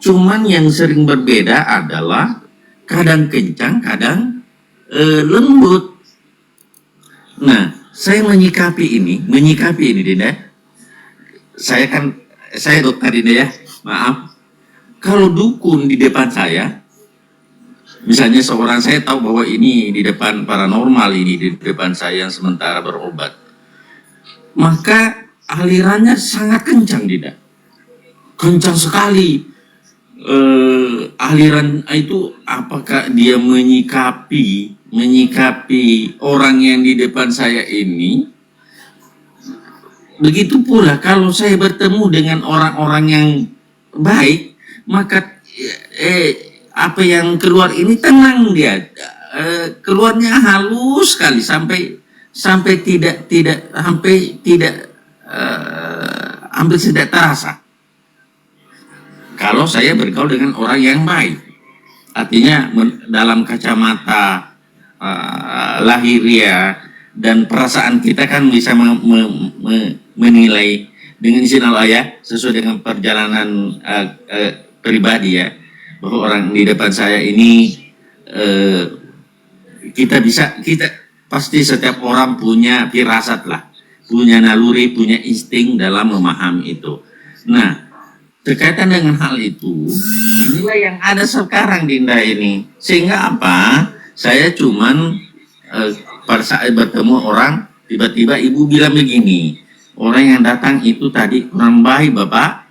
Cuman yang sering berbeda adalah kadang kencang, kadang lembut. Nah, saya menyikapi ini Dinda. Saya dokter Dinda ya, maaf. Kalau dukun di depan saya, misalnya seorang saya tahu bahwa ini di depan paranormal, ini di depan saya yang sementara berobat, maka alirannya sangat kencang, Dinda. Kencang sekali. Aliran itu apakah dia menyikapi orang yang di depan saya ini. Begitu pula kalau saya bertemu dengan orang-orang yang baik, maka apa yang keluar ini tenang dia, keluarnya halus sekali sampai tidak hampir tidak terasa. Kalau saya bergaul dengan orang yang baik, artinya dalam kacamata lahiriah dan perasaan kita kan bisa menilai dengan izin Allah ya, sesuai dengan perjalanan pribadi ya, bahwa orang di depan saya ini kita pasti setiap orang punya firasat lah, punya naluri, punya insting dalam memahami itu. Nah, berkaitan dengan hal itu, inilah yang ada sekarang Dinda ini. Sehingga apa? Saya cuman pada saat bertemu orang, tiba-tiba ibu bilang begini, orang yang datang itu tadi kurang baik Bapak.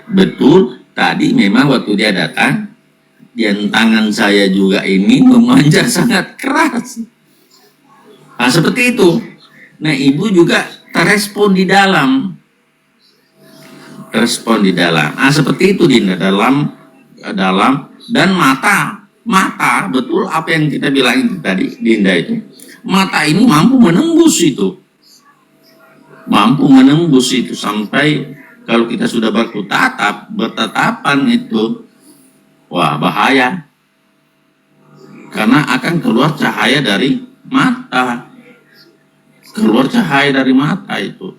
Betul, tadi memang waktu dia datang, dan tangan saya juga ini memanjat sangat keras. Nah seperti itu. Nah ibu juga terespon di dalam. Nah seperti itu Dinda, dalam dan mata betul apa yang kita bilang itu tadi Dinda, itu mata ini mampu menembus itu sampai kalau kita sudah bertatapan itu, wah bahaya, karena akan keluar cahaya dari mata itu.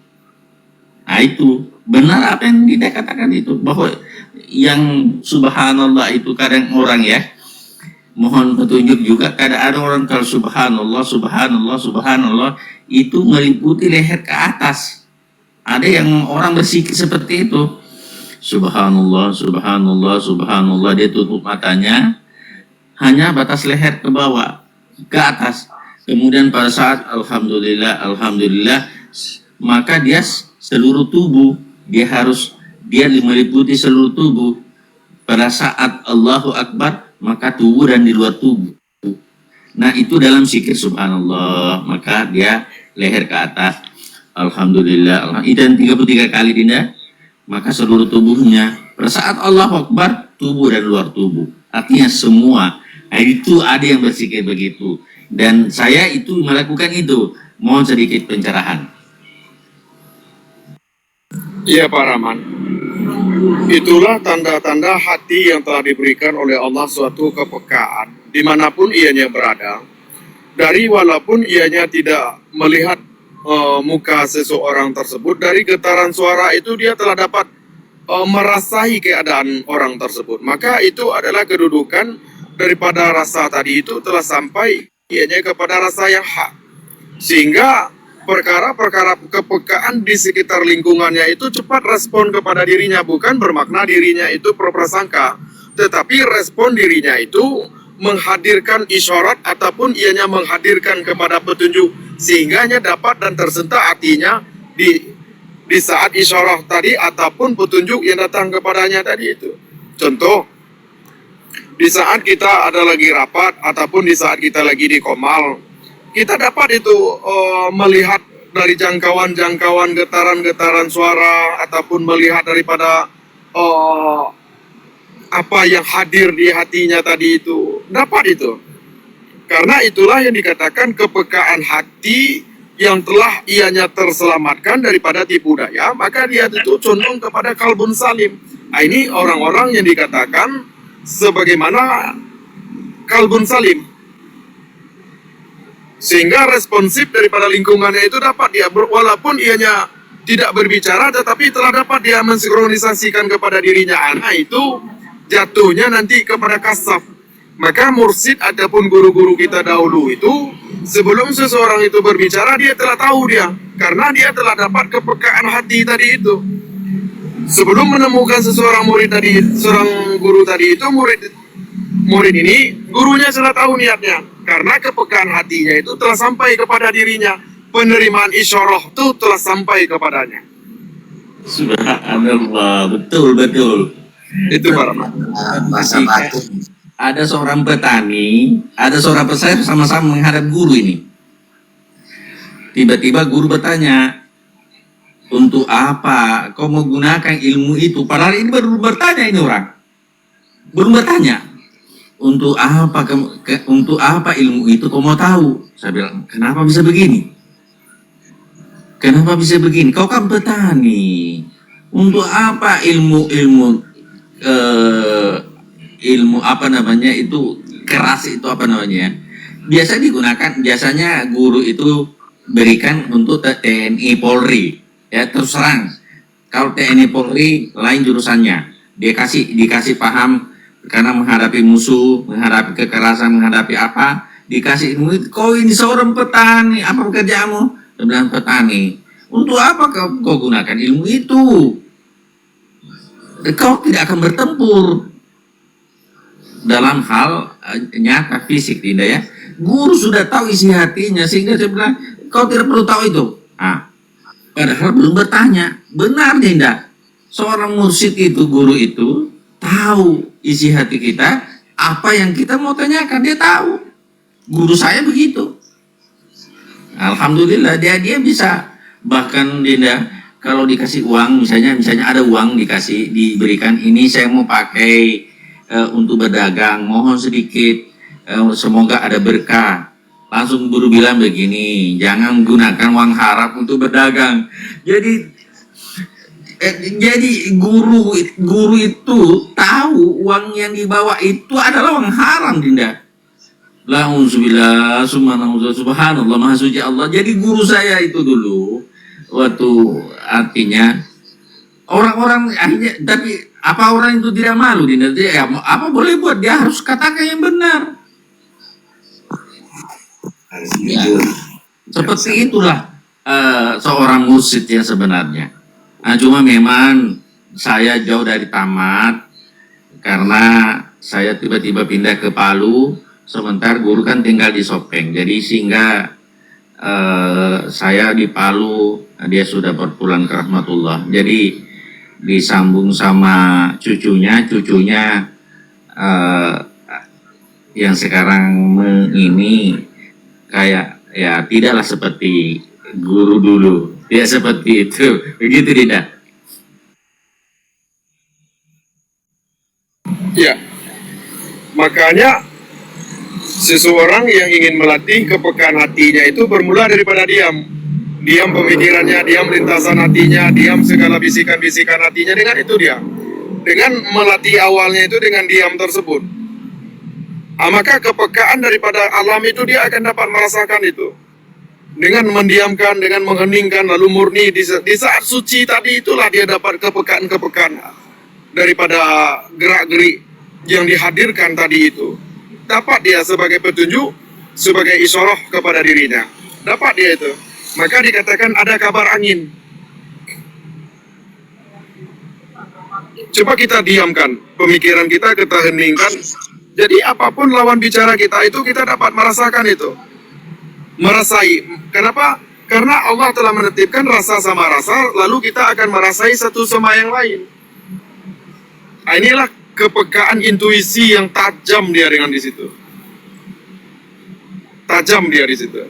Nah itu benar apa yang dikatakan itu, bahwa yang subhanallah itu kadang orang ya, mohon petunjuk juga, kadang ada orang kalau subhanallah itu meliputi leher ke atas. Ada yang orang bersikir seperti itu, subhanallah, dia tutup matanya, hanya batas leher ke bawah, ke atas. Kemudian pada saat alhamdulillah, maka dia seluruh tubuh, dia meliputi seluruh tubuh. Pada saat Allahu Akbar, maka tubuh dan di luar tubuh. Nah itu dalam zikir subhanallah, maka dia leher ke atas, alhamdulillah, dan 33 kali Dinda, maka seluruh tubuhnya. Pada saat Allahu Akbar, tubuh dan luar tubuh, artinya semua. Nah itu ada yang berzikir begitu, dan saya itu melakukan itu. Mohon sedikit pencerahan. Iya Pak Rahman, itulah tanda-tanda hati yang telah diberikan oleh Allah, suatu kepekaan dimanapun ianya berada. Dari walaupun ianya tidak melihat muka seseorang tersebut, dari getaran suara itu dia telah dapat merasai keadaan orang tersebut. Maka itu adalah kedudukan daripada rasa tadi itu telah sampai ianya kepada rasa yang hak. Sehingga perkara-perkara kepekaan di sekitar lingkungannya itu cepat respon kepada dirinya, bukan bermakna dirinya itu berprasangka, tetapi respon dirinya itu menghadirkan isyarat ataupun ianya menghadirkan kepada petunjuk, sehingganya dapat dan tersentak hatinya di saat isyarat tadi ataupun petunjuk yang datang kepadanya tadi itu. Contoh, di saat kita ada lagi rapat ataupun di saat kita lagi di komal, kita dapat itu melihat dari jangkauan getaran-getaran suara ataupun melihat daripada apa yang hadir di hatinya tadi itu. Dapat itu. Karena itulah yang dikatakan kepekaan hati yang telah ianya terselamatkan daripada tipu daya, maka dia itu condong kepada kalbun salim. Nah, ini orang-orang yang dikatakan sebagaimana kalbun salim. Sehingga responsif daripada lingkungannya itu dapat dia, walaupun ianya tidak berbicara tetapi telah dapat dia mensinkronisasikan kepada dirinya anak, itu jatuhnya nanti kepada kasaf. Maka mursyid ataupun guru-guru kita dahulu itu sebelum seseorang itu berbicara dia telah tahu dia, karena dia telah dapat kepekaan hati tadi itu. Sebelum menemukan seseorang murid tadi, seorang guru tadi itu, murid ini gurunya sudah tahu niatnya, karena kepekaan hatinya itu telah sampai kepada dirinya, penerimaan isyarah itu telah sampai kepadanya. Subhanallah, betul. Itu para Masa batu. Ada seorang petani, ada seorang pesair sama-sama menghadap guru ini. Tiba-tiba guru bertanya, untuk apa kau menggunakan ilmu itu? Padahal ini baru bertanya ini orang. Belum bertanya. Untuk apa ilmu itu kau mau tahu? Saya bilang, kenapa bisa begini? Kenapa bisa begini? Kau kan petani. Untuk apa ilmu apa namanya itu keras itu apa namanya? Biasanya guru itu berikan untuk TNI Polri. Ya terus terang, kalau TNI Polri lain jurusannya, dikasih paham karena menghadapi musuh, menghadapi kekerasan, menghadapi apa, dikasih ilmu. Kau ini seorang petani, apa pekerjaanmu? Dia bilang petani. Untuk apa kau gunakan ilmu itu? Kau tidak akan bertempur dalam hal nyata fisik, tidak ya? Guru sudah tahu isi hatinya, sehingga saya bilang kau tidak perlu tahu itu. Padahal belum bertanya. Benar tidak? Seorang mursyid itu, guru itu tahu isi hati kita, apa yang kita mau tanyakan dia tahu. Guru saya begitu. Alhamdulillah dia bisa. Bahkan Dinda, kalau dikasih uang, misalnya ada uang diberikan, ini saya mau pakai untuk berdagang, mohon sedikit, semoga ada berkah. Langsung guru bilang begini, jangan menggunakan uang haram untuk berdagang. Jadi guru itu tahu uang yang dibawa itu adalah uang haram, Dinda. Alhamdulillah, subhanallah, maha suci Allah. Jadi guru saya itu dulu, waktu artinya orang-orang akhirnya, tapi apa orang itu tidak malu, Dinda? Ya, apa boleh buat, dia harus katakan yang benar. Ya, seperti itulah seorang mursyid yang sebenarnya. Cuma memang saya jauh dari tamat karena saya tiba-tiba pindah ke Palu, sementara guru kan tinggal di Sopeng. Jadi sehingga saya di Palu, dia sudah berpulang ke rahmatullah. Jadi disambung sama cucunya yang sekarang ini kayak ya tidaklah seperti guru dulu, ya seperti itu, begitu tidak? Ya, makanya seseorang yang ingin melatih kepekaan hatinya itu bermula daripada diam pemikirannya, diam lintasan hatinya, diam segala bisikan-bisikan hatinya. Dengan itu dia, dengan melatih awalnya itu dengan diam tersebut, maka kepekaan daripada alam itu dia akan dapat merasakan itu. Dengan mendiamkan, dengan mengheningkan, lalu murni di saat suci tadi, itulah dia dapat kepekaan daripada gerak-gerik yang dihadirkan tadi itu. Dapat dia sebagai petunjuk, sebagai isyarah kepada dirinya. Dapat dia itu. Maka dikatakan ada kabar angin. Coba kita diamkan pemikiran kita heningkan. Jadi apapun lawan bicara kita itu, kita dapat merasakan itu. Merasai. Kenapa? Karena Allah telah menetipkan rasa sama rasa, lalu kita akan merasai satu sama yang lain. Inilah kepekaan intuisi yang tajam dia dengan di situ. Tajam dia di situ.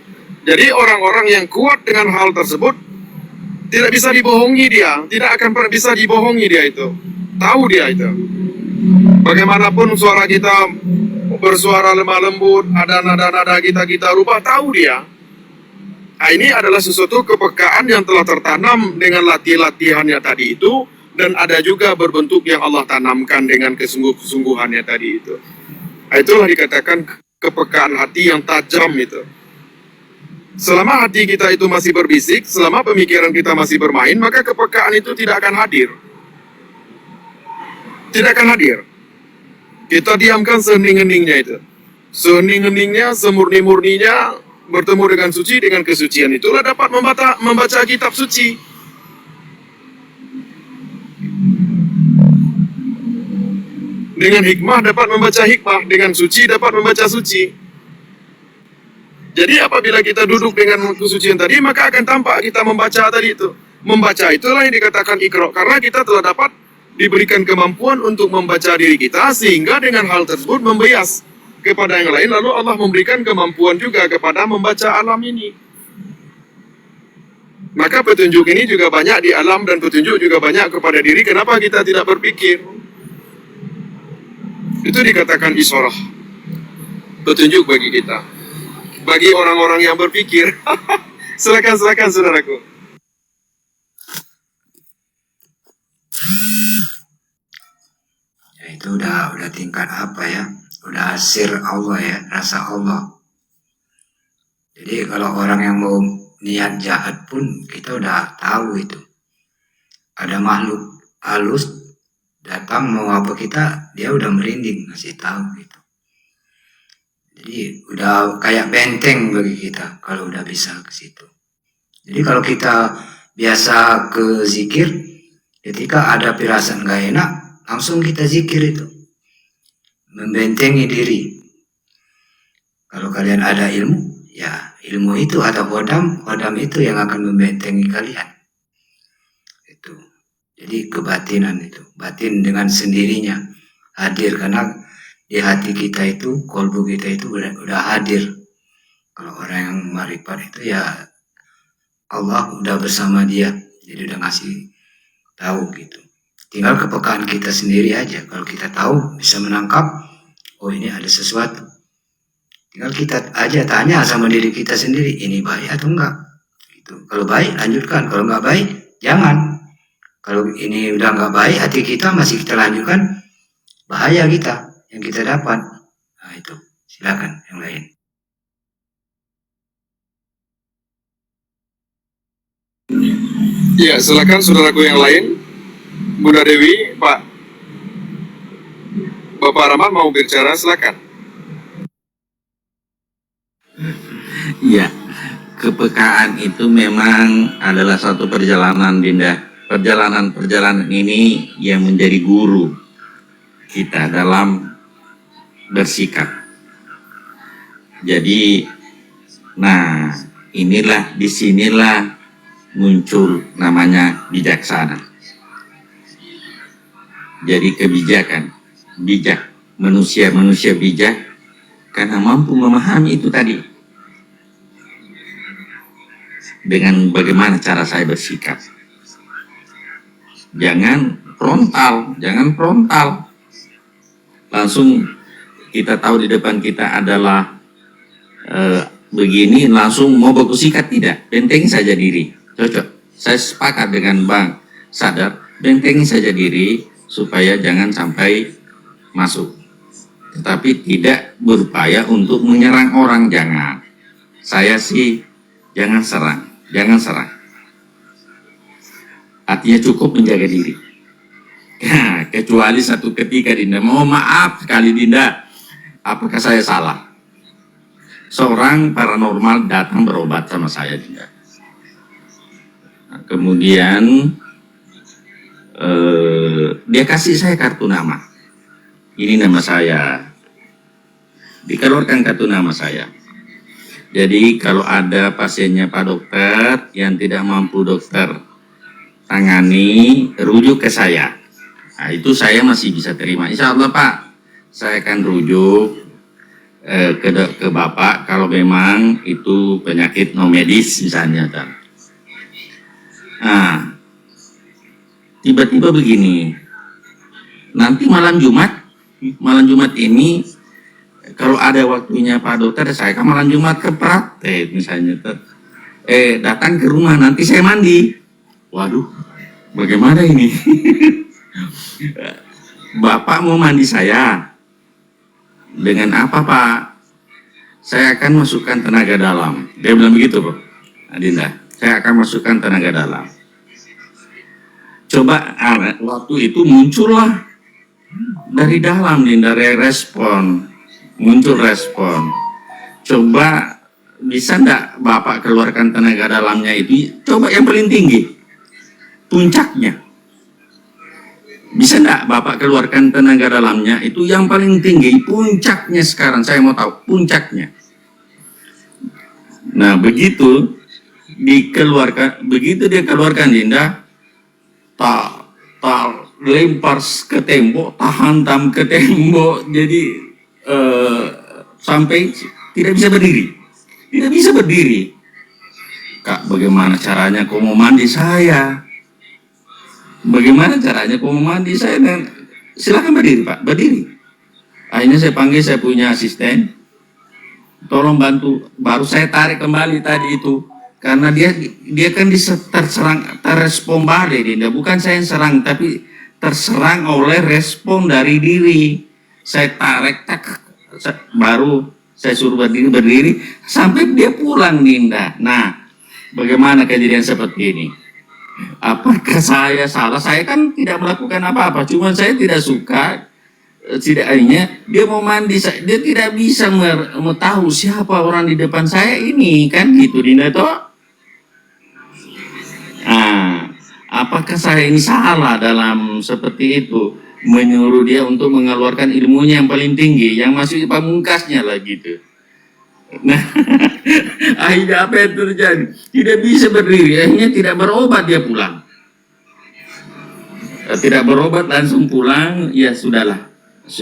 Jadi orang-orang yang kuat dengan hal tersebut tidak bisa dibohongi dia, tidak akan pernah bisa dibohongi dia itu. Tahu dia itu. Bagaimanapun suara kita bersuara lemah lembut, ada nada-nada kita rubah, tahu dia. Ini adalah sesuatu kepekaan yang telah tertanam dengan latihannya tadi itu, dan ada juga berbentuk yang Allah tanamkan dengan kesungguh-sungguhannya tadi itu. Itulah dikatakan kepekaan hati yang tajam itu. Selama hati kita itu masih berbisik, selama pemikiran kita masih bermain, maka kepekaan itu tidak akan hadir. Tidak akan hadir. Kita diamkan sehening-heningnya itu. Sehening-heningnya, semurni-murninya, bertemu dengan suci, dengan kesucian itulah dapat membaca kitab suci. Dengan hikmah dapat membaca hikmah, dengan suci dapat membaca suci. Jadi apabila kita duduk dengan kesucian tadi, maka akan tampak kita membaca tadi itu. Membaca itulah yang dikatakan iqra, karena kita telah dapat diberikan kemampuan untuk membaca diri kita, sehingga dengan hal tersebut membias kepada yang lain, lalu Allah memberikan kemampuan juga kepada membaca alam ini. Maka petunjuk ini juga banyak di alam dan petunjuk juga banyak kepada diri. Kenapa kita tidak berpikir? Itu dikatakan isyarah, petunjuk bagi kita, bagi orang-orang yang berpikir. Silakan saudaraku. Ya, itu udah tingkat apa ya? Udah sir Allah ya, rasa Allah. Jadi kalau orang yang mau niat jahat pun kita udah tahu itu. Ada makhluk halus datang mau apa kita, dia udah merinding ngasih tahu gitu. Jadi udah kayak benteng bagi kita kalau udah bisa ke situ. Jadi kalau kita biasa ke zikir, ketika ada firasat gak enak, langsung kita zikir itu. Membentengi diri. Kalau kalian ada ilmu, ya ilmu itu atau hodam itu yang akan membentengi kalian. Itu. Jadi kebatinan itu, batin dengan sendirinya hadir, karena di hati kita itu, kolbu kita itu udah hadir. Kalau orang yang marifat itu ya Allah udah bersama dia, jadi udah ngasih tahu gitu. Tinggal kepekaan kita sendiri aja. Kalau kita tahu, bisa menangkap, oh ini ada sesuatu. Tinggal kita aja tanya sama diri kita sendiri, ini baik atau enggak. Gitu. Kalau baik, lanjutkan. Kalau enggak baik, jangan. Kalau ini udah enggak baik, hati kita masih kita lanjutkan, bahaya kita yang kita dapat. Nah itu, silakan yang lain. Ya, silakan saudaraku yang lain. Bunda Dewi, Pak Bapak Rahmat mau bicara, silakan. Ya, kepekaan itu memang adalah satu perjalanan, Dinda. Perjalanan ini yang menjadi guru kita dalam bersikap. Jadi, nah disinilah muncul namanya bijaksana. Jadi kebijakan, bijak, manusia bijak karena mampu memahami itu tadi. Dengan bagaimana cara saya bersikap. Jangan frontal. Langsung kita tahu di depan kita adalah begini, langsung mau baku sikat, tidak. Bentengi saja diri. Cocok. Saya sepakat dengan Bang Sadar, bentengi saja diri supaya jangan sampai masuk. Tetapi tidak berupaya untuk menyerang orang, jangan. Saya sih jangan serang. Artinya cukup menjaga diri. Nah, kecuali satu ketika, Dinda, mohon maaf sekali, Dinda, apakah saya salah? Seorang paranormal datang berobat sama saya, Dinda. Nah, kemudian dia kasih saya kartu nama. Ini nama saya. Dikeluarkan kartu nama saya. Jadi kalau ada pasiennya Pak Dokter yang tidak mampu dokter tangani, rujuk ke saya. Nah, itu saya masih bisa terima. Insya Allah Pak, saya akan rujuk ke Bapak kalau memang itu penyakit non medis misalnya. Nah, tiba-tiba begini, nanti malam Jumat ini, kalau ada waktunya Pak Dokter, saya kan malam Jumat ke praktek misalnya, datang ke rumah, nanti saya mandi. Waduh, bagaimana ini? Bapak mau mandi saya dengan apa Pak? saya akan masukkan tenaga dalam. Dia bilang begitu, Bro. Adinda, saya akan masukkan tenaga dalam. Coba waktu itu muncullah dari dalam nih, dari respon, muncul respon. Coba bisa enggak Bapak keluarkan tenaga dalamnya itu? Coba yang paling tinggi, puncaknya. Bisa enggak Bapak keluarkan tenaga dalamnya itu yang paling tinggi, puncaknya sekarang. Saya mau tahu puncaknya. Nah, begitu dikeluarkan, begitu dia keluarkan Dinda, tak lempar ke tembok, tak hantam ke tembok, jadi sampai tidak bisa berdiri. Tidak bisa berdiri. Kak, bagaimana caranya kau mau mandi saya? Bagaimana caranya kau mau mandi saya? Dan silakan berdiri, Pak, berdiri. Akhirnya saya panggil saya punya asisten, tolong bantu. Baru saya tarik kembali tadi itu, karena dia kan terrespon balik, Dinda. Bukan saya yang serang, tapi terserang oleh respon dari diri. Saya tarik, baru saya suruh berdiri sampai dia pulang, Dinda. Nah, bagaimana kejadian seperti ini? Apakah saya salah? Saya kan tidak melakukan apa-apa, cuma saya tidak suka. Setidaknya dia mau mandi, dia tidak bisa tahu siapa orang di depan saya ini, kan gitu, Dinda toh. Nah, apakah saya ini salah dalam seperti itu, menyuruh dia untuk mengeluarkan ilmunya yang paling tinggi, yang masih pamungkasnya lah gitu. Nah, akhirnya apa yang terjadi? Tidak bisa berdiri, akhirnya tidak berobat, dia pulang. Tidak berobat, langsung pulang. Ya sudahlah,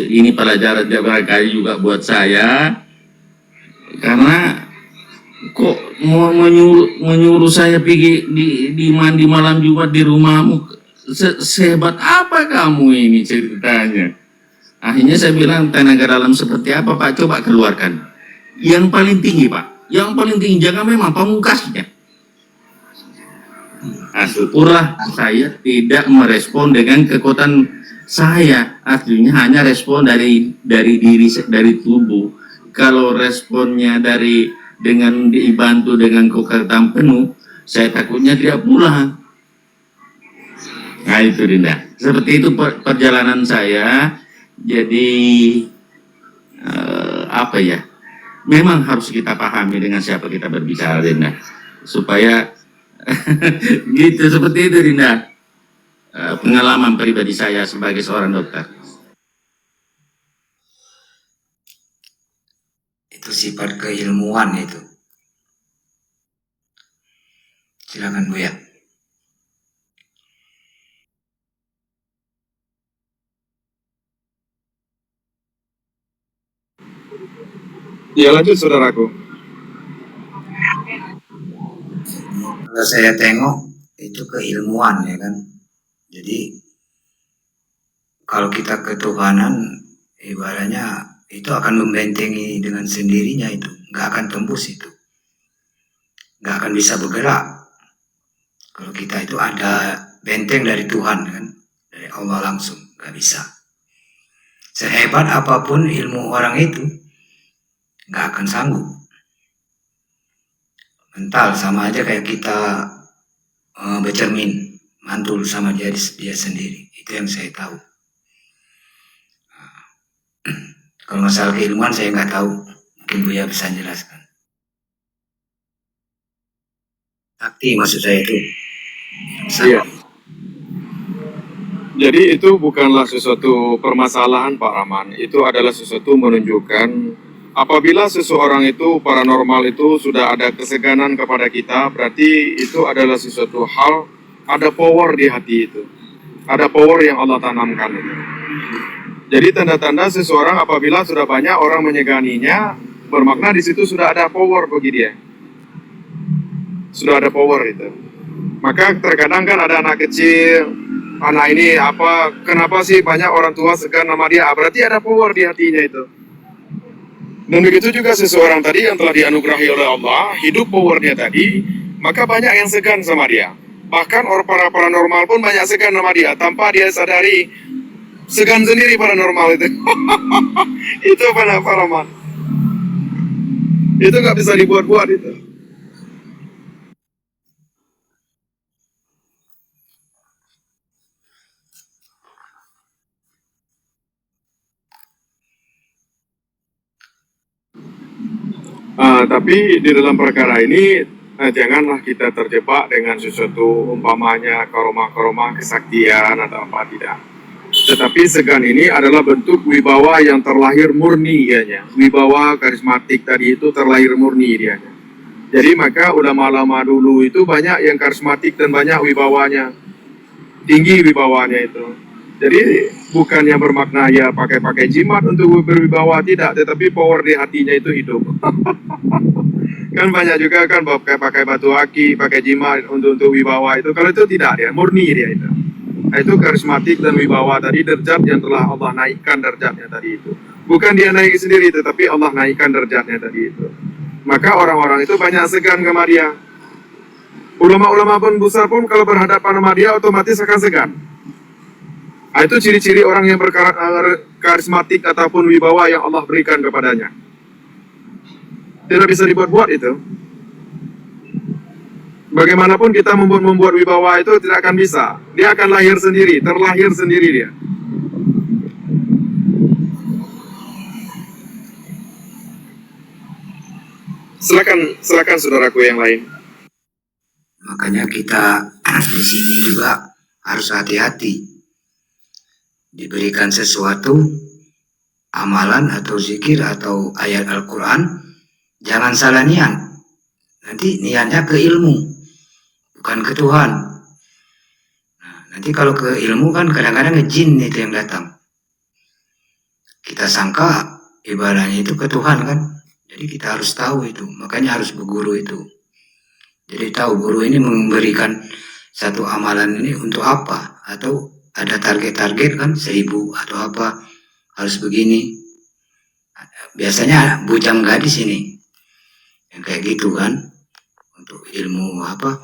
ini pelajaran barangkali juga buat saya, karena kok mau menyuruh saya pergi di mandi malam Jumat di rumahmu, sehebat apa kamu ini ceritanya. Akhirnya saya bilang, tenaga dalam seperti apa, Pak? Coba keluarkan. Yang paling tinggi, Pak. Yang paling tinggi, jangan memang pamungkasnya. Nah, syukurlah saya tidak merespon dengan kekuatan saya. Artinya hanya respon dari diri, dari tubuh. Kalau responnya dengan dibantu dengan kekuatan penuh, saya takutnya tidak pulang. Nah itu, Dinda. Seperti itu perjalanan saya. Jadi apa ya? Memang harus kita pahami dengan siapa kita berbicara, Dinda, supaya gitu, seperti itu, Dinda. Pengalaman pribadi saya sebagai seorang dokter. Itu sifat keilmuan itu. Silakan Bu ya. Ya lanjut saudaraku. Kalau saya tengok itu keilmuan ya kan. Jadi kalau kita ketuhanan, ibaratnya itu akan membentengi dengan sendirinya, itu nggak akan tembus, itu nggak akan bisa bergerak. Kalau kita itu ada benteng dari Tuhan kan, dari Allah langsung, nggak bisa. Sehebat apapun ilmu orang itu, nggak akan sanggup. Mental sama aja kayak kita bercermin, mantul sama dia sendiri. Itu yang saya tahu. Kalau masalah keilmuan saya nggak tahu, mungkin Buya bisa jelaskan. Sakti maksud saya itu. Iya. Jadi itu bukanlah sesuatu permasalahan, Pak Rahman. Itu adalah sesuatu menunjukkan apabila seseorang itu paranormal itu sudah ada keseganan kepada kita, berarti itu adalah sesuatu hal, ada power di hati itu. Ada power yang Allah tanamkan itu. Jadi tanda-tanda seseorang apabila sudah banyak orang menyeganinya, bermakna di situ sudah ada power bagi dia. Sudah ada power itu. Maka terkadang kan ada anak kecil, anak ini kenapa sih banyak orang tua segan sama dia? Berarti ada power di hatinya itu. Dan begitu juga seseorang tadi yang telah dianugerahi oleh Allah, hidup powernya tadi, maka banyak yang segan sama dia. Bahkan orang para paranormal pun banyak segan sama dia, tanpa dia sadari, segan sendiri paranormal itu. Itu Pak Rahman. Itu nggak bisa dibuat-buat itu. Tapi di dalam perkara ini janganlah kita terjebak dengan sesuatu umpamanya karomah-karomah kesaktian atau apa, tidak. Tetapi segan ini adalah bentuk wibawa yang terlahir murni ianya. Wibawa karismatik tadi itu terlahir murni dianya. Jadi maka ulama-ulama dulu itu banyak yang karismatik dan banyak wibawanya. Tinggi wibawanya itu. Jadi bukannya bermakna ya pakai-pakai jimat untuk berwibawa, tidak, tetapi power di hatinya itu hidup. Kan banyak juga kan pakai batu aki, pakai jimat untuk wibawa itu. Kalau itu tidak, ya murni dia itu. Nah, itu karismatik dan wibawa tadi, derajat yang telah Allah naikkan derajatnya tadi itu. Bukan dia naik sendiri, tetapi Allah naikkan derajatnya tadi itu. Maka orang-orang itu banyak segan sama dia. Ulama-ulama pun besar pun kalau berhadapan sama dia otomatis akan segan. Nah, itu ciri-ciri orang yang berkarismatik ataupun wibawa yang Allah berikan kepadanya. Tidak bisa dibuat-buat itu. Bagaimanapun kita membuat wibawa itu tidak akan bisa. Dia akan lahir sendiri, terlahir sendiri dia. Silakan saudaraku yang lain. Makanya kita di sini juga harus hati-hati. Diberikan sesuatu, amalan atau zikir atau ayat Al-Quran, jangan salah niat. Nanti niatnya ke ilmu, bukan ke Tuhan. Nah, nanti kalau ke ilmu kan kadang-kadang jin itu yang datang. Kita sangka ibadahnya itu ke Tuhan kan. Jadi kita harus tahu itu, makanya harus berguru itu. Jadi tahu guru ini memberikan satu amalan ini untuk apa, atau ada target-target kan 1000 atau apa, harus begini. Biasanya bujang gadis ini yang kayak gitu kan, untuk ilmu apa,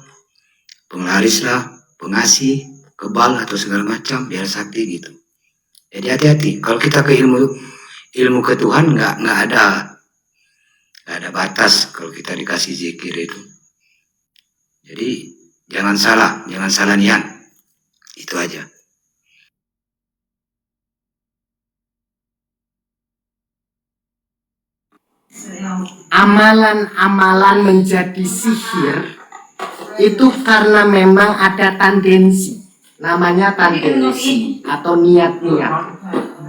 penglaris lah, pengasih, kebal atau segala macam, biar sakti gitu. Jadi hati-hati kalau kita ke ilmu ke Tuhan, nggak ada batas kalau kita dikasih zikir itu. Jadi jangan salah niat, itu aja. Amalan-amalan menjadi sihir itu karena memang ada tendensi, namanya tendensi atau niat-niat.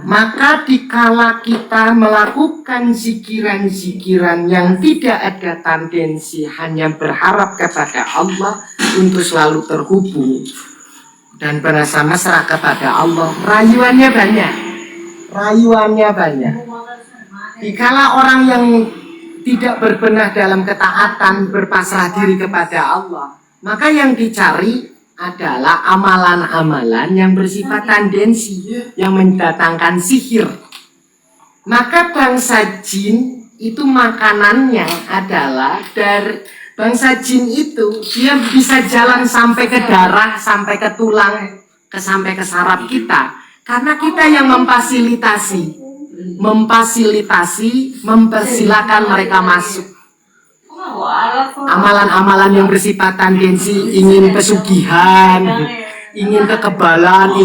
Maka dikala kita melakukan zikiran-zikiran yang tidak ada tendensi, hanya berharap kepada Allah untuk selalu terhubung dan merasa mesra kepada Allah, rayuannya banyak. Dikala orang yang tidak berbenah dalam ketaatan, berpasrah diri kepada Allah, maka yang dicari adalah amalan-amalan yang bersifat tendensi, yang mendatangkan sihir. Maka bangsa jin itu makanannya adalah dari bangsa jin itu, dia bisa jalan sampai ke darah, sampai ke tulang, sampai ke saraf kita, karena kita yang mempersilakan mereka masuk. Amalan-amalan yang bersifat tendensi, ingin pesugihan, ingin kekebalan,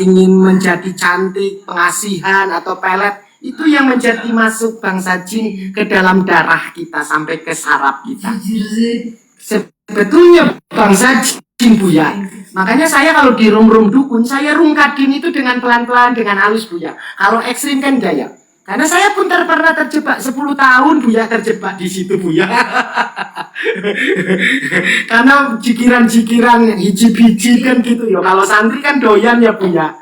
ingin menjadi cantik, pengasihan atau pelet, itu yang menjadi masuk bangsa jin ke dalam darah kita sampai ke saraf kita. Sebetulnya bangsa jin Buya. Makanya saya kalau di rum-rum dukun, saya rungkadin itu dengan pelan-pelan, dengan halus Buya. Kalau ekstrim kan gaya. Karena saya pun pernah terjebak 10 tahun Buya, terjebak di situ Buya. Karena jikiran-jikiran hijib-hijib kan gitu ya. Kalau santri kan doyan ya Buya.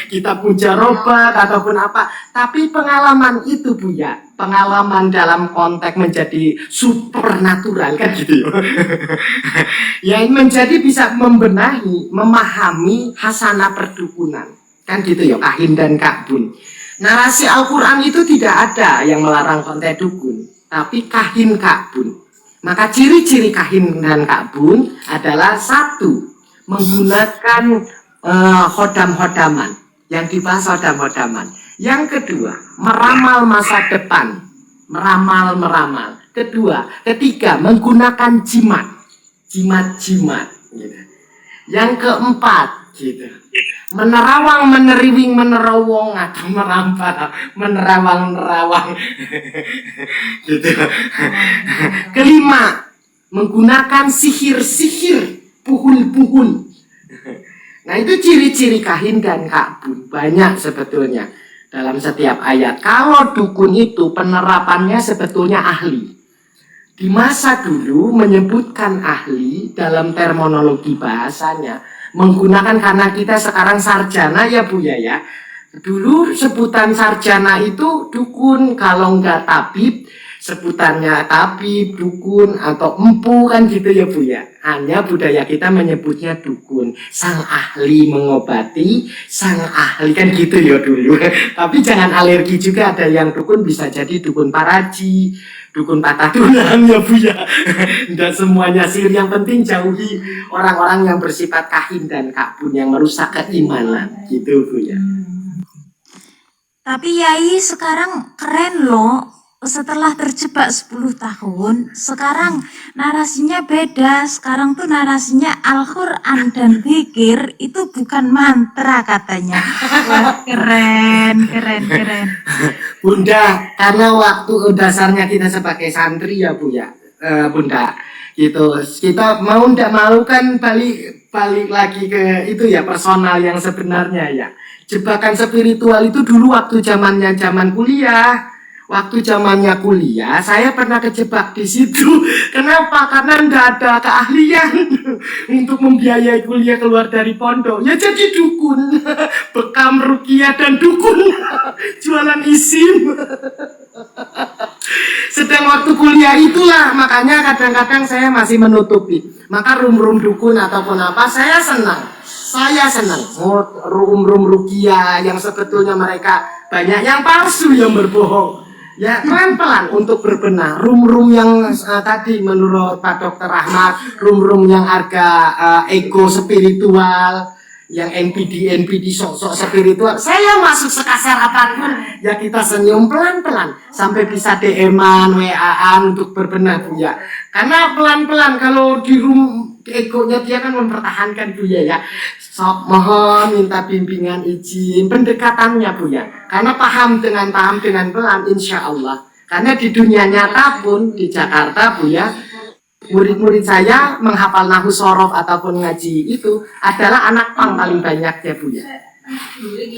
Kita puja robat ataupun apa. Tapi pengalaman itu Buya, pengalaman dalam konteks menjadi supernatural kan gitu ya. Yang menjadi bisa membenahi, memahami hasanah perdukunan. Kan gitu ya, kahin dan kakbun. Narasi Al-Quran itu tidak ada yang melarang konteks dukun, tapi kahin kakbun. Maka ciri-ciri kahin dan kakbun adalah satu, menggunakan hodam-hodaman, yang dibahas hodam-hodaman. Yang kedua, meramal masa depan, meramal. Ketiga, menggunakan jimat. Jimat-jimat. Gitu. Yang keempat, gitu. Menerawang, meneriwing, menerawong atau menerawang. Gitu. Kelima, menggunakan sihir-sihir, puhun-puhun. Nah, itu ciri-ciri kahin dan kakbun. Banyak sebetulnya dalam setiap ayat. Kalau dukun itu penerapannya sebetulnya ahli. Di masa dulu menyebutkan ahli dalam terminologi bahasanya menggunakan, karena kita sekarang sarjana ya Bu ya. Dulu sebutan sarjana itu dukun, kalau enggak tabib sebutannya tabib, dukun atau empu kan gitu ya Bu ya. Hanya budaya kita menyebutnya dukun, sang ahli mengobati, sang ahli kan gitu ya dulu. Tapi jangan alergi juga, ada yang dukun bisa jadi dukun paraji, dukun patah tulang ya Bu ya. Dan semuanya sihir, yang penting jauhi orang-orang yang bersifat kahin dan kakbun yang merusak keimanan gitu Bu ya. Tapi Yai sekarang keren loh. Setelah terjebak 10 tahun, sekarang narasinya beda. Sekarang tuh narasinya Al-Quran dan zikir itu bukan mantra katanya. Wah, keren. Bunda, karena waktu dasarnya kita sebagai santri ya Bu ya, Bunda, gitu. Kita mau ndak mau kan balik lagi ke itu ya, personal yang sebenarnya ya. Jebakan spiritual itu dulu waktu zaman kuliah. Waktu zamannya kuliah, saya pernah kejebak di situ. Kenapa? Karena ndak ada keahlian untuk membiayai kuliah keluar dari pondok. Ya jadi dukun, bekam, rukiah dan dukun, jualan isim. Sedang waktu kuliah itulah, makanya kadang-kadang saya masih menutupi. Maka rum-rum dukun ataupun apa, saya senang. Rum-rum rukiah yang sebetulnya mereka banyak yang palsu, yang berbohong. Ya pelan-pelan untuk berbenah. Rum-rum yang tadi menurut Pak Dr. Ahmad, rum-rum yang harga ego spiritual, yang NPD sok-sok spiritual, saya masuk sekasar apapun ya kita senyum pelan-pelan sampai bisa DM-an, WA-an untuk berbenah Bu ya. Karena pelan-pelan, kalau di egonya dia kan mempertahankan Bu ya. Sok mohon minta bimbingan izin pendekatannya Bu ya. Karena paham dengan pelan, insya Allah. Karena di dunia nyata pun di Jakarta Bu ya, murid-murid saya menghafal nahu sorof ataupun ngaji itu adalah anak pang paling banyak ya Bu ya.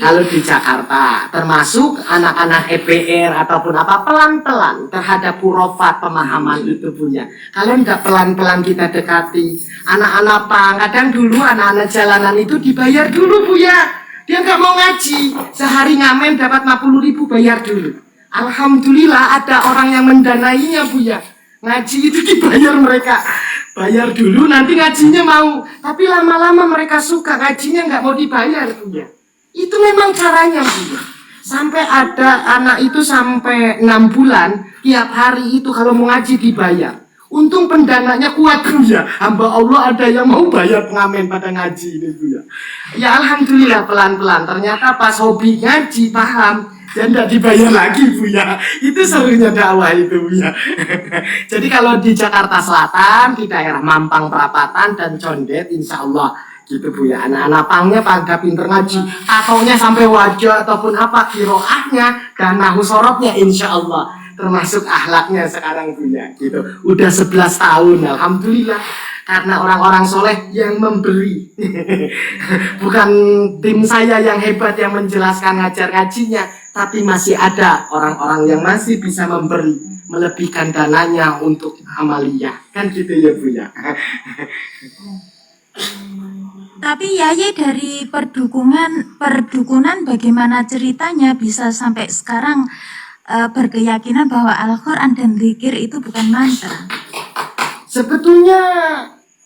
Kalau di Jakarta, termasuk anak-anak EPR ataupun apa, pelan-pelan terhadap hurufat pemahaman itu Bu ya. Kalau enggak pelan-pelan kita dekati anak-anak pang, kadang dulu anak-anak jalanan itu dibayar dulu Bu ya. Dia enggak mau ngaji, sehari ngamen dapat 50.000 bayar dulu. Alhamdulillah ada orang yang mendanainya Bu ya. Ngaji itu dibayar mereka, bayar dulu nanti ngajinya mau, tapi lama-lama mereka suka, ngajinya nggak mau dibayar Bu ya. Itu memang caranya Bu ya. Sampai ada anak itu sampai 6 bulan tiap hari itu kalau mau ngaji dibayar. Untung pendananya kuat Bu ya, hamba Allah ada yang mau bayar pengamen pada ngaji ini Bu ya. Ya alhamdulillah pelan-pelan, ternyata pas hobi ngaji paham, dan tidak dibayar lagi Bu ya. Itu serunya dakwah itu Bu ya. Jadi kalau di Jakarta Selatan, di daerah Mampang Perapatan dan Condet, insya Allah gitu Bu ya. Anak-anak pangnya pada pinter ngaji, tatonya sampai wajah ataupun apa, kiroahnya dan nahu sorobnya insya Allah. Termasuk akhlaknya sekarang Bu ya gitu. Udah 11 tahun alhamdulillah. Karena orang-orang soleh yang memberi. Bukan tim saya yang hebat yang menjelaskan ngajar ngajinya, tapi masih ada orang-orang yang masih bisa memberi, melebihkan dananya untuk amaliyah. Kan gitu ya Bu ya. Tapi Yai dari perdukunan bagaimana ceritanya bisa sampai sekarang berkeyakinan bahwa Al-Quran dan zikir itu bukan mantra? Sebetulnya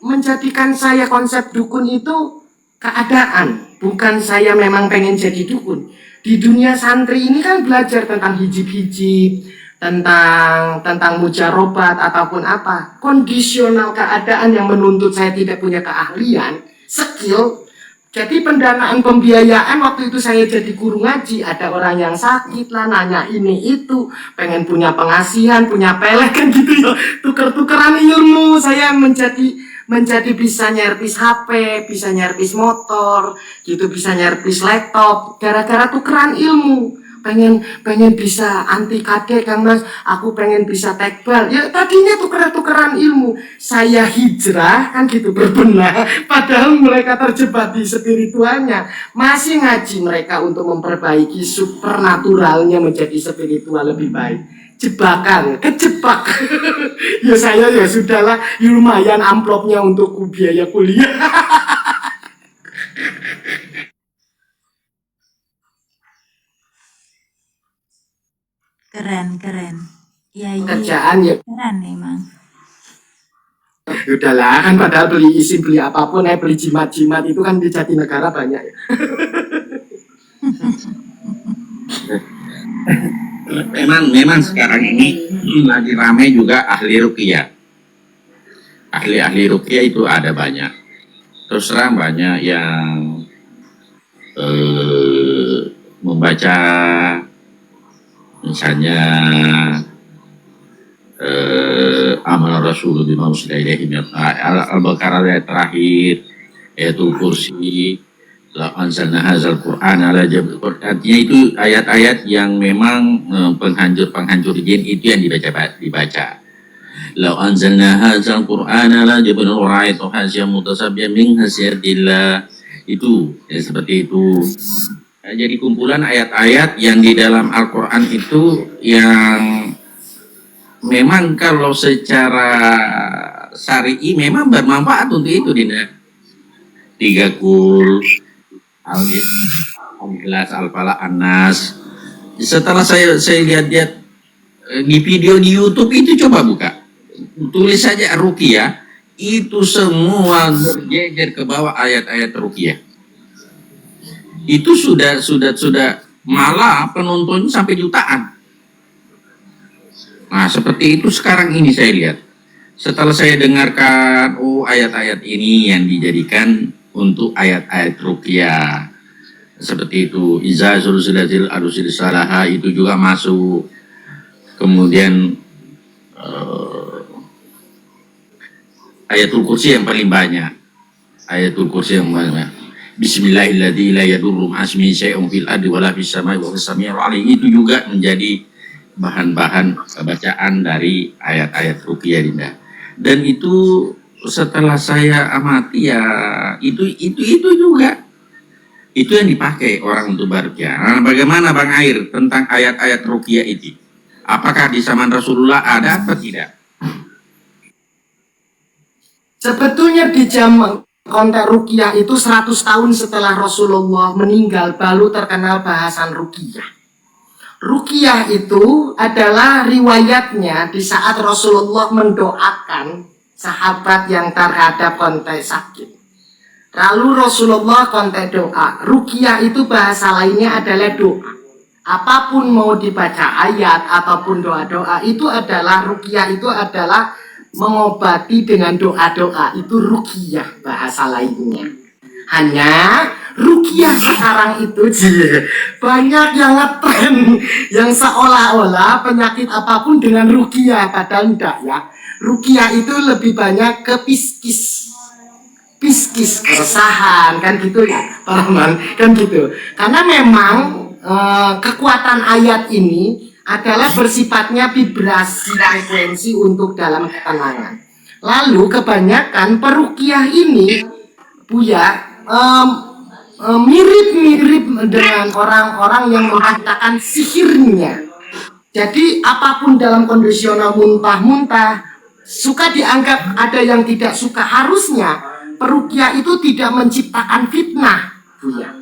menjadikan saya konsep dukun itu keadaan, bukan saya memang pengen jadi dukun. Di dunia santri ini kan belajar tentang hijib-hijib, tentang mujarobat ataupun apa. Kondisional keadaan yang menuntut saya tidak punya keahlian, skill, Jadi pendanaan pembiayaan waktu itu saya jadi guru ngaji, ada orang yang sakit lah, nanya ini itu, pengen punya pengasihan, punya pelek kan gitu ya, tuker-tukeran ilmu. Saya menjadi bisa nyervis HP, bisa nyervis motor, gitu, bisa nyervis laptop, gara-gara tukeran ilmu. Pengen bisa anti KD Kang Mas, aku pengen bisa tekbal. Ya tadinya tukeran ilmu. Saya hijrah kan gitu, berbenah, padahal mereka terjebak di spiritualnya. Masih ngaji mereka untuk memperbaiki supernaturalnya menjadi spiritual lebih baik. Jebakan, kejebak. Ya saya ya sudahlah, lumayan amplopnya untuk biaya kuliah. Keren. Ya, Kerjaan ya keren memang. udahlah, kan padahal beli isim, beli apapun, beli jimat-jimat itu kan di Jatinegara banyak ya. Memang sekarang ini lagi ramai juga ahli ruqyah. Ahli ruqyah itu ada banyak. Terus terang banyak yang membaca misalnya amal Rasul bima usila ilaihi Al-Baqarah ayat terakhir, ayatul kursi, la anzalna hadzal Qur'ana ala jabal. Artinya itu ayat-ayat yang memang penghancur jin itu yang dibaca. La anzalna hadzal Qur'ana ala jabal ra'aitu hasyam mutasabbihan min hasyatillah. Itu ya, seperti itu. Nah, jadi kumpulan ayat-ayat yang di dalam Al-Quran itu yang memang kalau secara syar'i memang bermanfaat untuk itu, Dinda. 3 kul, Al-Ikhlas, Al-Falaq, An-Nas. Setelah saya lihat di video di YouTube itu, coba buka, tulis saja ruqyah, itu semua berjejer ke bawah ayat-ayat ruqyah. Itu sudah malah penontonnya sampai jutaan. Nah, seperti itu sekarang ini saya lihat. Setelah saya dengarkan, ayat-ayat ini yang dijadikan untuk ayat-ayat ruqyah. Seperti itu, iza zulzilatil ardu zilzalaha itu juga masuk. Kemudian ayatul kursi yang paling banyak. Ayatul kursi yang banyak. Bismillahirrahmanirrahim, la yadurru ma'asmi syai'un fil ardi wala fis samai wa huwas samiul alim. Itu juga menjadi bahan-bahan bacaan dari ayat-ayat ruqyah, Dinda. Dan itu setelah saya amati ya, itu juga itu yang dipakai orang untuk baruqyah. Nah, bagaimana Bang Air tentang ayat-ayat ruqyah itu? Apakah di zaman Rasulullah ada atau tidak? Sebetulnya di zaman konteks ruqyah itu 100 tahun setelah Rasulullah meninggal baru terkenal bahasan ruqyah. Ruqyah itu adalah riwayatnya di saat Rasulullah mendoakan sahabat yang terhadap konteks sakit. Lalu Rasulullah konteks doa. Ruqyah itu bahasa lainnya adalah doa. Apapun mau dibaca ayat ataupun doa-doa itu adalah ruqyah, itu adalah mengobati dengan doa-doa, itu ruqyah bahasa lainnya. Hanya ruqyah sekarang itu banyak yang ngetren, yang seolah-olah penyakit apapun dengan ruqyah, padahal enggak ya. Ruqyah itu lebih banyak ke piskis, keresahan kan gitu ya, Paraman kan gitu. Karena memang kekuatan ayat ini adalah bersifatnya vibrasi frekuensi untuk dalam ketenangan. Lalu kebanyakan peruqyah ini, Buya, mirip-mirip dengan orang-orang yang menciptakan sihirnya. Jadi apapun dalam kondisional muntah-muntah, suka dianggap ada yang tidak suka. Harusnya peruqyah itu tidak menciptakan fitnah, Buya.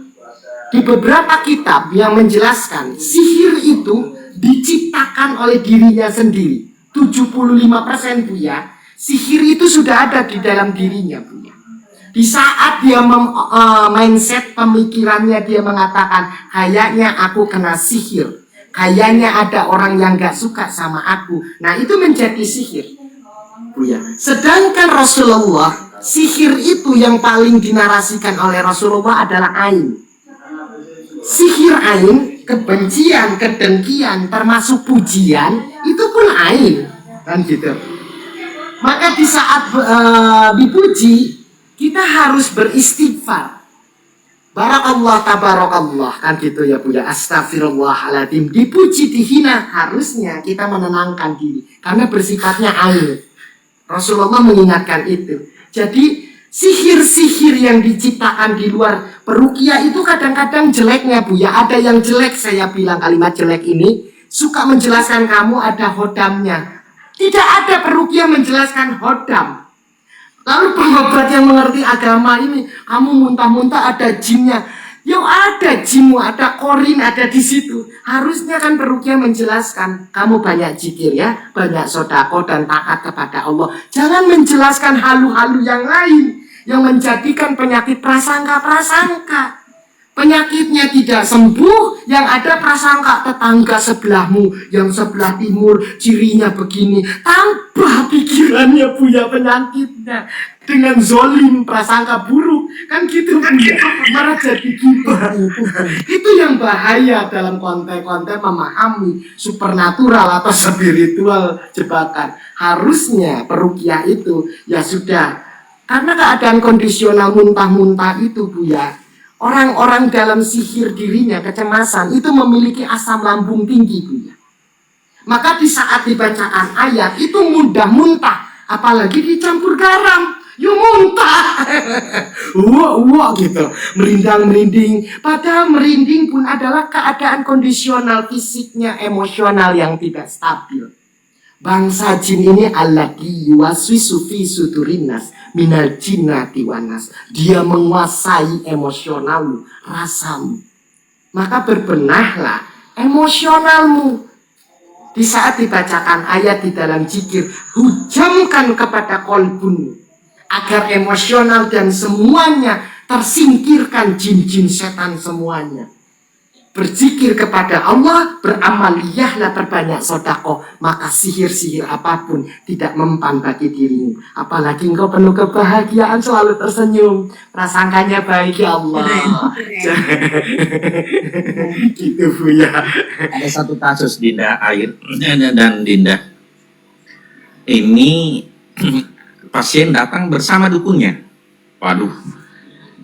Di beberapa kitab yang menjelaskan sihir itu diciptakan oleh dirinya sendiri. 75% Buya, sihir itu sudah ada di dalam dirinya, Buya. Di saat dia mindset pemikirannya, dia mengatakan, kayaknya aku kena sihir, kayaknya ada orang yang gak suka sama aku. Nah, itu menjadi sihir, Buya. Sedangkan Rasulullah Sihir itu yang paling dinarasikan oleh Rasulullah adalah ain. Sihir ain, kebencian, kedengkian, termasuk pujian, itu pun ain, kan gitu. Maka di saat dipuji, kita harus beristighfar. Barakallah, tabarakallah, kan gitu ya Bu ya. Astagfirullahaladzim. Dipuji, dihina, harusnya kita menenangkan diri karena bersifatnya air. Rasulullah mengingatkan itu. Jadi sihir-sihir yang diciptakan di luar peruqyah itu kadang-kadang jeleknya Bu ya. Ada yang jelek, saya bilang kalimat jelek ini, suka menjelaskan kamu ada hodamnya. Tidak ada peruqyah menjelaskan hodam. Lalu pengobat yang mengerti agama ini, kamu muntah-muntah ada jinnya. Ya ada jinmu, ada korin, ada di situ. Harusnya kan peruqyah menjelaskan, kamu banyak zikir ya, banyak sodako dan taat kepada Allah. Jangan menjelaskan halu-halu yang lain yang menjadikan penyakit prasangka-prasangka. Penyakitnya tidak sembuh, yang ada prasangka tetangga sebelahmu, yang sebelah timur cirinya begini. Tambah pikirannya punya penyakitnya dengan zolim, prasangka buruk, kan gitu punya, malah jadi gibah. Itu yang bahaya dalam konteks-konteks memahami supernatural atau spiritual jebakan. Harusnya peruqyah itu ya sudah, karena keadaan kondisional muntah-muntah itu Bu ya. Orang-orang dalam sihir dirinya, kecemasan, itu memiliki asam lambung tinggi Bu ya. Maka di saat dibacakan ayat itu mudah muntah, apalagi dicampur garam, yuk muntah. Wah gitu, merindang-merinding. Padahal merinding pun adalah keadaan kondisional fisiknya, emosional yang tidak stabil. Bangsa jin ini allati yuwaswisu fi sudurinas minal jinnati wanas. Dia menguasai emosionalmu, rasamu. Maka berbenahlah emosionalmu. Di saat dibacakan ayat di dalam zikir, hujamkan kepada kolbunmu agar emosional dan semuanya tersingkirkan, jin-jin setan semuanya. Berzikir kepada Allah, beramaliyahlah, perbanyak sedekah, maka sihir-sihir apapun tidak mempan bagi dirimu. Apalagi engkau penuh kebahagiaan, selalu tersenyum, prasangkanya baik ya Allah. Gitu Bu ya. Ada satu kasus Dinda Air dan Dinda. Ini pasien datang bersama dukunnya. Waduh.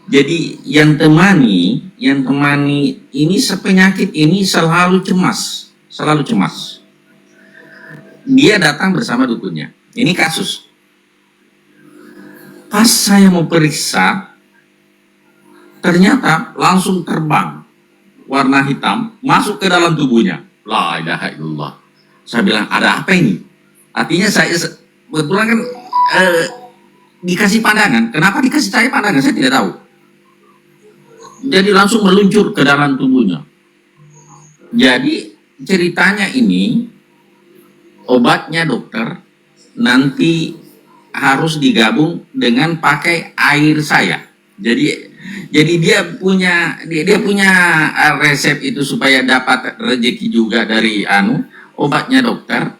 Jadi yang temani ini sepenyakit ini selalu cemas. Dia datang bersama dukunnya. Ini kasus. Pas saya mau periksa, ternyata langsung terbang warna hitam masuk ke dalam tubuhnya. La ilaha illallah. Saya bilang, ada apa ini? Artinya saya kebetulan kan dikasih pandangan. Kenapa dikasih saya pandangan? Saya tidak tahu. Jadi langsung meluncur ke dalam tubuhnya. Jadi ceritanya ini obatnya dokter nanti harus digabung dengan pakai air saya. Jadi dia punya resep itu supaya dapat rezeki juga dari obatnya dokter,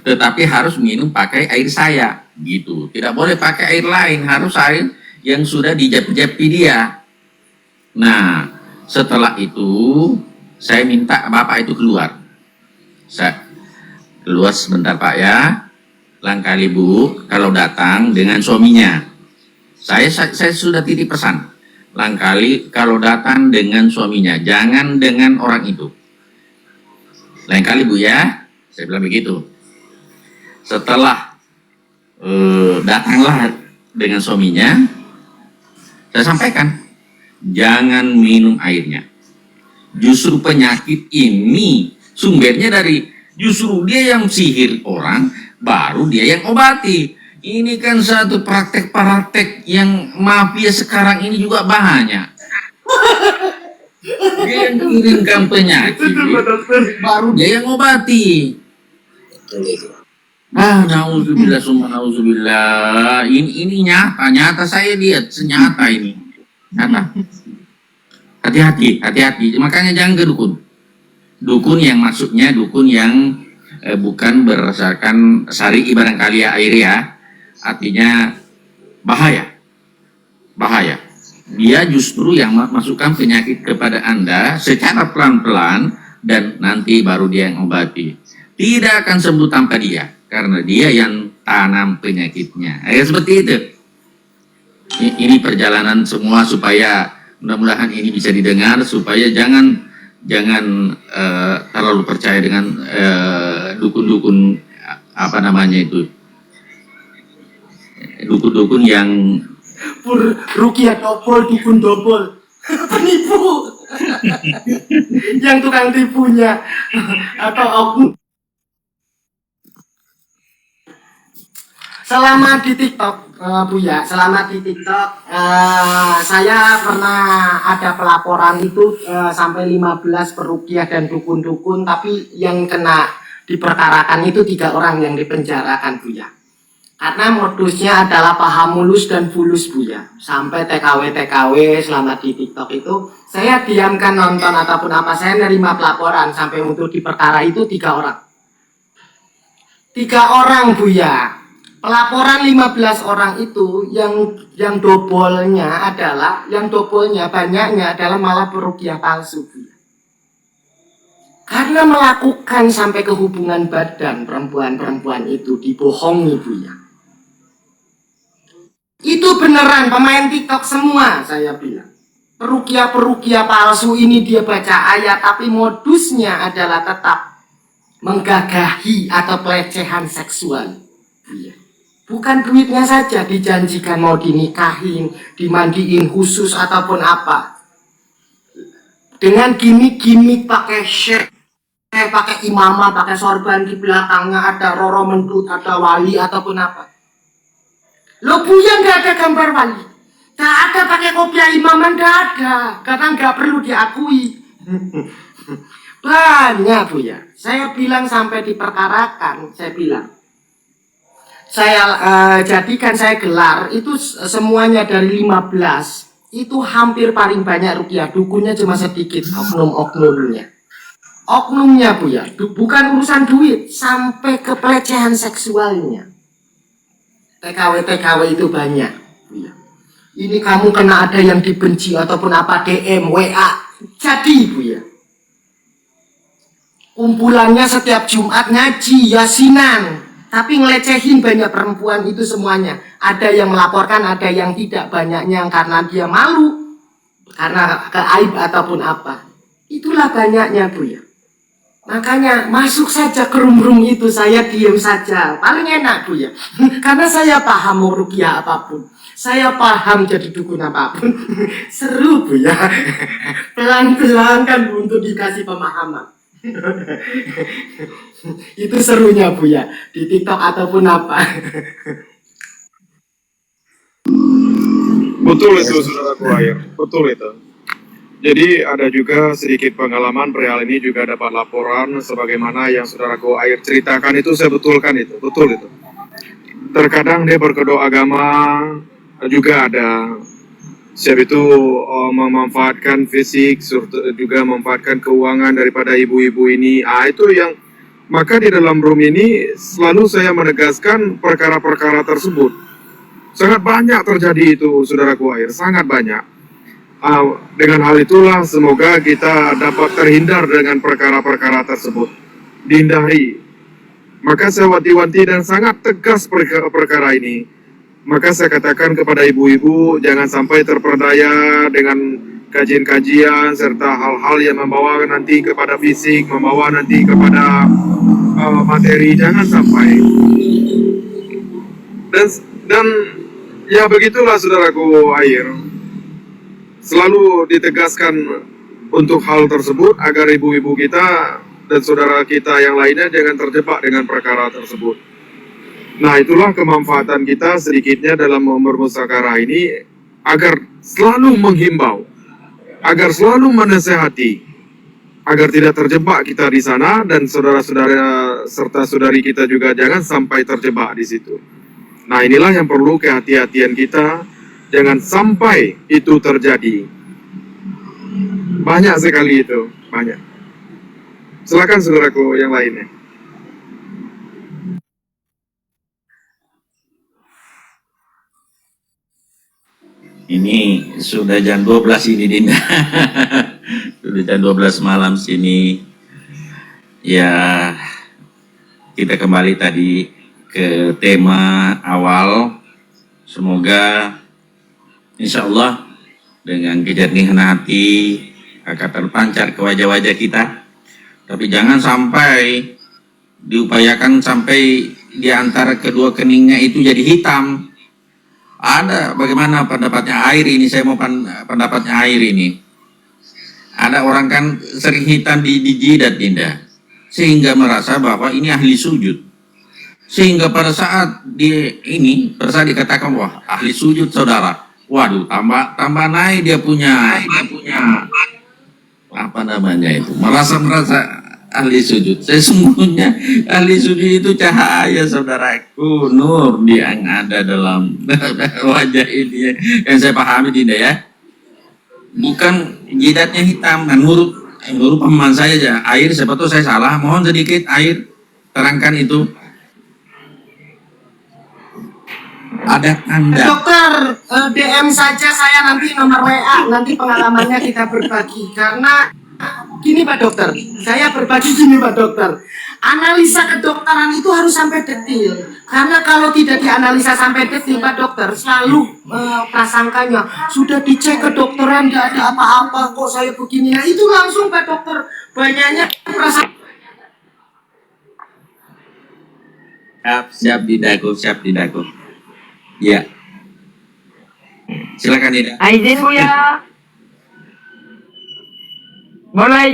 tetapi harus minum pakai air saya gitu. Tidak boleh pakai air lain, harus air yang sudah dijep-jepi dia. Nah, setelah itu saya minta Bapak itu keluar. Saya keluar sebentar Pak ya. Lain kali Bu, kalau datang dengan suaminya. Saya sudah titip pesan. Lain kali kalau datang dengan suaminya, jangan dengan orang itu. Lain kali Bu ya, saya bilang begitu. Setelah datanglah dengan suaminya, saya sampaikan, jangan minum airnya. Justru penyakit ini sumbernya dari justru dia yang sihir orang, baru dia yang obati. Ini kan satu praktek-praktek yang mafia sekarang ini juga banyak. Dia yang kirimkan penyakit, baru dia yang obati. Nauzubillah summa nauzubillah. Ini nyata saya lihat, senyata ini. Nyata. Hati-hati. Makanya jangan ke dukun. Dukun yang maksudnya dukun yang bukan berdasarkan syar'i barangkali ya air ya. Artinya bahaya. Dia justru yang masukkan penyakit kepada Anda secara pelan-pelan dan nanti baru dia yang obati. Tidak akan sembuh tanpa dia, karena dia yang tanam penyakitnya. Seperti itu. Ini perjalanan semua supaya mudah-mudahan ini bisa didengar, supaya jangan terlalu percaya dengan dukun-dukun apa namanya itu, dukun-dukun yang Rukiah dobol, dukun dobol, penipu, yang tukang tipunya, atau oknum. Selama di TikTok, Buya, selama di TikTok, saya pernah ada pelaporan itu sampai 15 perukiah dan dukun-dukun, tapi yang kena diperkarakan itu 3 orang yang dipenjarakan, Buya. Karena modusnya adalah paham mulus dan fulus, Buya. Sampai TKW selama di TikTok itu, saya diamkan nonton ataupun apa, saya nerima pelaporan sampai untuk diperkara itu 3 orang. 3 orang, Buya. Pelaporan 15 orang itu yang dobolnya banyaknya adalah malah perukiah palsu, Buya. Karena melakukan sampai ke hubungan badan perempuan-perempuan itu dibohongi, Buya. Itu beneran pemain TikTok semua, saya bilang. Perukiah-perukiah palsu ini dia baca ayat, tapi modusnya adalah tetap menggagahi atau pelecehan seksual, Buya. Bukan duitnya saja, dijanjikan mau dinikahin, dimandiin khusus ataupun apa. Dengan gimmick-gimmick pakai share, pakai imamah, pakai sorban, di belakangnya ada Roro Mendut, ada wali ataupun apa. Lo Buya nggak ada gambar wali, nggak ada pakai kopiah imamah, nggak ada, karena nggak perlu diakui. Banyak, Buya. Saya bilang sampai diperkarakan, saya bilang. Saya jadikan saya gelar itu semuanya dari 15 itu hampir paling banyak rukiah, dukunnya cuma sedikit, oknumnya, Buya. Bukan urusan duit, sampai ke pelecehan seksualnya. TKW itu banyak, Buya. Ini kamu kena ada yang dibenci ataupun apa, DM, WA, jadi, Buya. Kumpulannya setiap Jumat ngaji, yasinan, tapi ngelecehin banyak perempuan itu semuanya. Ada yang melaporkan, ada yang tidak, banyaknya karena dia malu, karena keaib ataupun apa. Itulah banyaknya, Buya. Makanya masuk saja ke room itu, saya diam saja, paling enak, Buya. Karena saya paham mau rukiah apapun, saya paham jadi dukun apapun. Seru, Buya. Pelan-pelan kan untuk dikasih pemahaman. Itu serunya, Buya, di TikTok ataupun apa. Betul itu, saudaraku Air. Betul itu. Jadi ada juga sedikit pengalaman perihal ini, juga dapat laporan sebagaimana yang saudaraku Air ceritakan itu, saya betulkan itu. Betul itu. Terkadang dia berkedok agama juga ada. Siap itu memanfaatkan fisik, juga memanfaatkan keuangan daripada ibu-ibu ini. Itu yang, maka di dalam room ini selalu saya menegaskan perkara-perkara tersebut. Sangat banyak terjadi itu, saudaraku Air, sangat banyak. Dengan hal itulah semoga kita dapat terhindar dengan perkara-perkara tersebut, dihindari. Maka saya wanti-wanti dan sangat tegas perkara ini. Maka saya katakan kepada ibu-ibu, jangan sampai terperdaya dengan kajian-kajian serta hal-hal yang membawa nanti kepada fisik, membawa nanti kepada materi, jangan sampai. Dan ya begitulah, saudaraku Air. Selalu ditegaskan untuk hal tersebut agar ibu-ibu kita dan saudara kita yang lainnya jangan terjebak dengan perkara tersebut. Nah, itulah kemanfaatan kita sedikitnya dalam bermusakarah ini, agar selalu menghimbau, agar selalu menasehati, agar tidak terjebak kita di sana, dan saudara-saudara serta saudari kita juga jangan sampai terjebak di situ. Nah, inilah yang perlu kehati-hatian kita, jangan sampai itu terjadi. Banyak sekali itu, banyak. Silakan saudaraku yang lainnya. Ini sudah jam 12 ini Dinda. Sudah jam 12 malam sini. Ya, kita kembali tadi ke tema awal. Semoga insya Allah dengan kejernihan hati akan terpancar ke wajah-wajah kita. Tapi jangan sampai diupayakan sampai di antara kedua keningnya itu jadi hitam. Ada bagaimana pendapatnya air ini, saya mau pendapatnya air ini. Ada orang kan sering hitam di jidat Dinda, sehingga merasa bahwa ini ahli sujud. Sehingga pada saat dikatakan wah ahli sujud saudara, waduh tambah naik dia punya apa namanya itu, merasa ahli sujud. Sesungguhnya ahli sujud itu cahaya saudaraku, nur yang ada dalam wajah ini yang saya pahami Dinda ya. Bukan jidatnya hitam. Menurut pemahaman saya aja, air siapa tahu saya salah, mohon sedikit air terangkan itu. Ada tanda. Dokter, DM saja saya nanti nomor WA, nanti pengalamannya kita berbagi. Karena gini Pak Dokter, saya berbagi gini Pak Dokter. Analisa kedokteran itu harus sampai detil. Karena kalau tidak dianalisa sampai detil Pak Dokter, selalu prasangkanya sudah dicek kedokteran tidak ada apa-apa kok saya begini. Nah itu langsung Pak Dokter, banyaknya prasangka. Siap Dindaku. Ya. Silakan Dinda. Izin Buya. Mulai